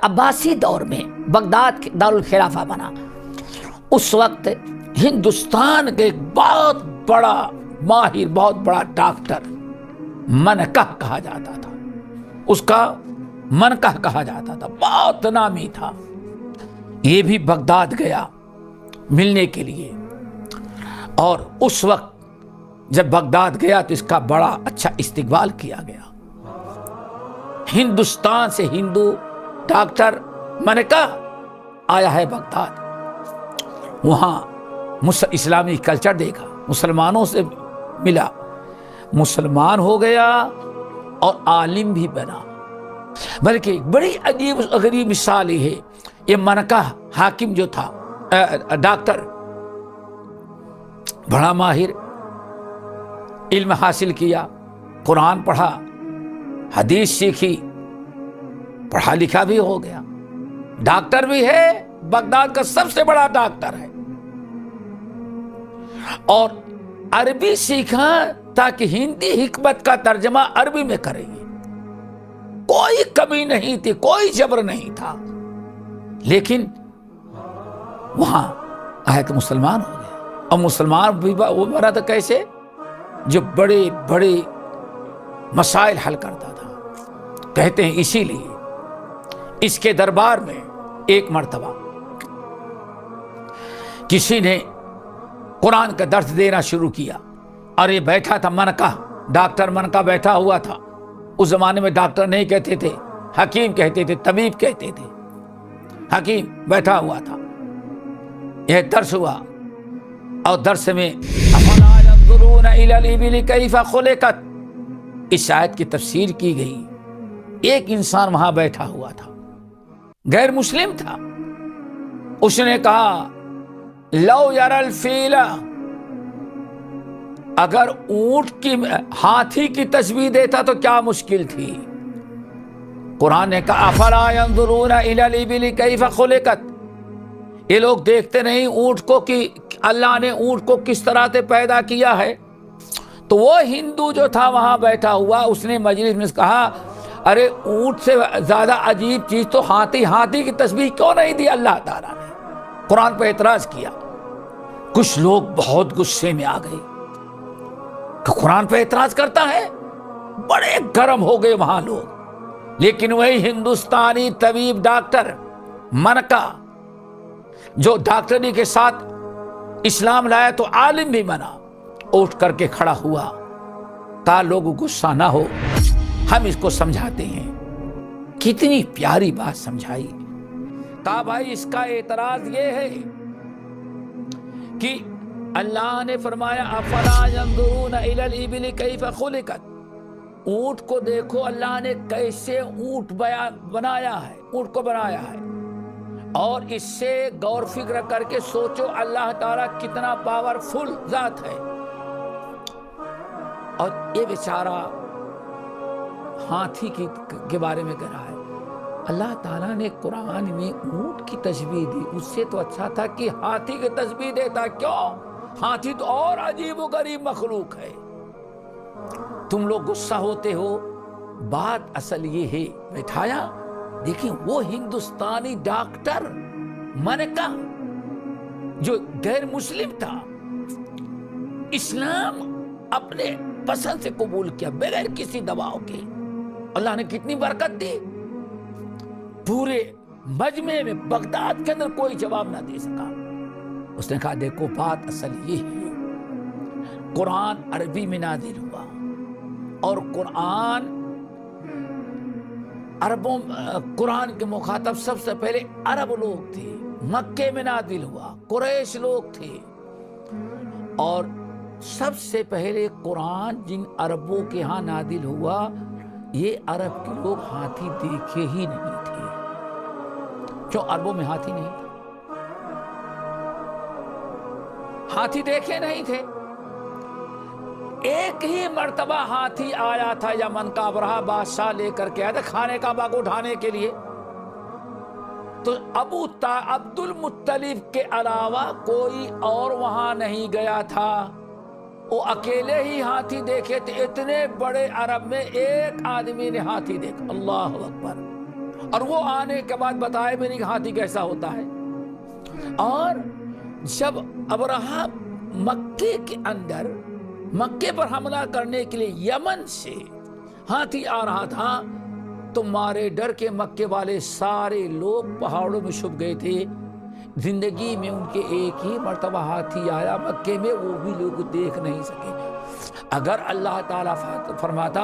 عباسی دور میں بغداد دارالخلافہ بنا، اس وقت ہندوستان کے ایک بہت بڑا ماہر، بہت بڑا ڈاکٹر منکہ کہا جاتا تھا، اس کا منکہ کہا جاتا تھا، بہت نامی تھا، یہ بھی بغداد گیا ملنے کے لیے۔ اور اس وقت جب بغداد گیا تو اس کا بڑا اچھا استقبال کیا گیا۔ ہندوستان سے ہندو ڈاکٹر منکہ آیا ہے بغداد، وہاں اسلامی کلچر دیکھا، مسلمانوں سے ملا، مسلمان ہو گیا اور عالم بھی بنا۔ بلکہ بڑی عجیب غریب مثال یہ ہے، یہ منکہ حاکم جو تھا، ڈاکٹر، بڑا ماہر، علم حاصل کیا، قرآن پڑھا، حدیث سیکھی، پڑھا لکھا بھی ہو گیا، ڈاکٹر بھی ہے، بغداد کا سب سے بڑا ڈاکٹر ہے، اور عربی سیکھا تاکہ ہندی حکمت کا ترجمہ عربی میں کریں گے۔ کوئی کمی نہیں تھی، کوئی جبر نہیں تھا، لیکن وہاں آیا تو مسلمان ہو گیا، اور مسلمان بھی وہ بنا تھا کیسے؟ جو بڑے بڑے مسائل حل کرتا تھا۔ کہتے ہیں اسی لیے اس کے دربار میں ایک مرتبہ کسی نے قرآن کا درس دینا شروع کیا، اور یہ بیٹھا تھا منکہ، ڈاکٹر منکہ بیٹھا ہوا تھا۔ اس زمانے میں ڈاکٹر نہیں کہتے تھے، حکیم کہتے تھے، طبیب کہتے تھے۔ حکیم بیٹھا ہوا تھا، یہ درس ہوا، اور درس میں افلا ينظرون الى الابل كيف خلقت، اس آیت کی تفسیر کی گئی۔ ایک انسان وہاں بیٹھا ہوا تھا، غیر مسلم تھا، اس نے کہا لو یری الفیل، اگر اونٹ کی ہاتھی کی تشبیہ دیتا تو کیا مشکل تھی۔ قرآن نے کہا افلا ينظرون الى الابل كيف خلقت، یہ لوگ دیکھتے نہیں اونٹ کو کہ اللہ نے اونٹ کو کس طرح سے پیدا کیا ہے۔ تو وہ ہندو جو تھا وہاں بیٹھا ہوا، اس نے مجلس میں کہا ارے اونٹ سے زیادہ عجیب چیز تو ہاتھی، ہاتھی کی تشبیہ کیوں نہیں دی اللہ تعالیٰ نے؟ قرآن پہ اعتراض کیا۔ کچھ لوگ بہت غصے میں آ گئے کہ قرآن پہ اعتراض کرتا ہے، بڑے گرم ہو گئے وہاں لوگ۔ لیکن وہی ہندوستانی طبیب ڈاکٹر منکہ جو ڈاکٹری کے ساتھ اسلام لایا تو عالم بھی بنا، اٹھ کر کے کھڑا ہوا، کہا لوگوں غصہ نہ ہو، ہم اس کو سمجھاتے ہیں۔ کتنی پیاری بات سمجھائی۔ کہا بھائی اس کا اعتراض یہ ہے کہ اللہ نے فرمایا افلا ينظرون الى الابل كيف خلقت، اونٹ کو دیکھو اللہ نے کیسے اونٹ بنایا ہے، اونٹ کو بنایا ہے، اور اس سے غور فکر کر کے سوچو اللہ تعالیٰ کتنا پاورفل ذات ہے۔ اور یہ بیچارہ ہاتھی کے بارے میں کہہ رہا ہے، اللہ تعالیٰ نے قرآن میں اونٹ کی تشبیہ دی، اس سے تو اچھا تھا کہ ہاتھی کی تشبیہ دیتا، کیوں؟ ہاتھی تو اور عجیب و غریب مخلوق ہے۔ تم لوگ غصہ ہوتے ہو، بات اصل یہ ہے۔ بیٹھایا، دیکھیں وہ ہندوستانی ڈاکٹر منکہ جو غیر مسلم تھا، اسلام اپنے پسند سے قبول کیا بغیر کسی دباؤ کے۔ اللہ نے کتنی برکت دی، پورے مجمع میں بغداد کے اندر کوئی جواب نہ دے سکا۔ اس نے کہا دیکھو بات اصل یہ ہے، قرآن عربی میں نازل ہوا، اور قرآن کے مخاطب سب سے پہلے عرب لوگ تھے، مکے میں نازل ہوا، قریش لوگ تھے، اور سب سے پہلے قرآن جن عربوں کے ہاں نازل ہوا، یہ عرب کے لوگ ہاتھی دیکھے ہی نہیں تھے۔ کیوں؟ عربوں میں ہاتھی نہیں تھا، ہاتھی دیکھے نہیں تھے۔ ایک ہی مرتبہ ہاتھی آیا تھا یمن کا، ابرہہ بادشاہ لے کر کے آیا تھا کھانے کعبہ کو اٹھانے کے لیے، تو عبد المطلب کے علاوہ کوئی اور وہاں نہیں گیا تھا، وہ اکیلے ہی ہاتھی دیکھے تھے۔ اتنے بڑے عرب میں ایک آدمی نے ہاتھی دیکھا، اللہ اکبر، اور وہ آنے کے بعد بتائے بھی نہیں کہ ہاتھی کیسا ہوتا ہے. اور جب ابرہہ مکے کے اندر مکے پر حملہ کرنے کے لیے یمن سے ہاتھی آ رہا تھا تو مارے ڈر کے مکے والے سارے لوگ پہاڑوں میں چھپ گئے تھے. زندگی میں ان کے ایک ہی مرتبہ ہاتھی آیا مکے میں, وہ بھی لوگ دیکھ نہیں سکے. اگر اللہ تعالیٰ فرماتا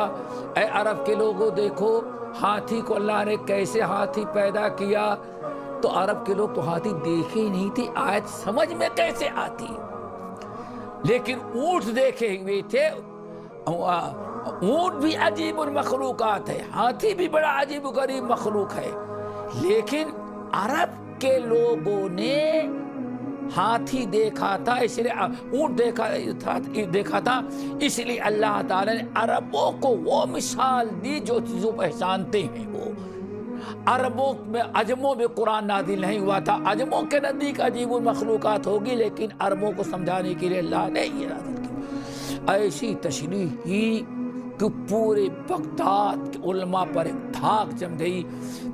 اے عرب کے لوگوں دیکھو ہاتھی کو اللہ نے کیسے ہاتھی پیدا کیا, تو عرب کے لوگ تو ہاتھی دیکھے ہی نہیں تھے, آیت سمجھ میں کیسے آتی. لیکن اونٹ دیکھے ہوئے تھے. اونٹ بھی عجیب المخلوقات ہے, ہاتھی بھی بڑا عجیب و غریب مخلوق ہے. لیکن عرب کے لوگوں نے ہاتھی دیکھا تھا, اس لیے اونٹ دیکھا تھا, اس لیے اللہ تعالیٰ نے عربوں کو وہ مثال دی جو چیزوں پہچانتے ہیں. وہ عربوں میں عجموں میں قرآن نازل نہیں ہوا تھا, عجموں کے نزدیک عجیب المخلوقات ہوگی, لیکن عربوں کو سمجھانے کے لیے اللہ نے یہ نازل کی. ایسی تشریح کی کہ پورے بغداد کے علماء پر ایک دھاک جم گئی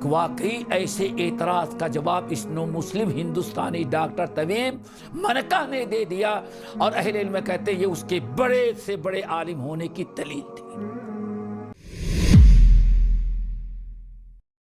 کہ واقعی ایسے اعتراض کا جواب اس نو مسلم ہندوستانی ڈاکٹر تمیم منکا نے دے دیا, اور اہل علم کہتے ہیں یہ اس کے بڑے سے بڑے عالم ہونے کی دلیل تھی.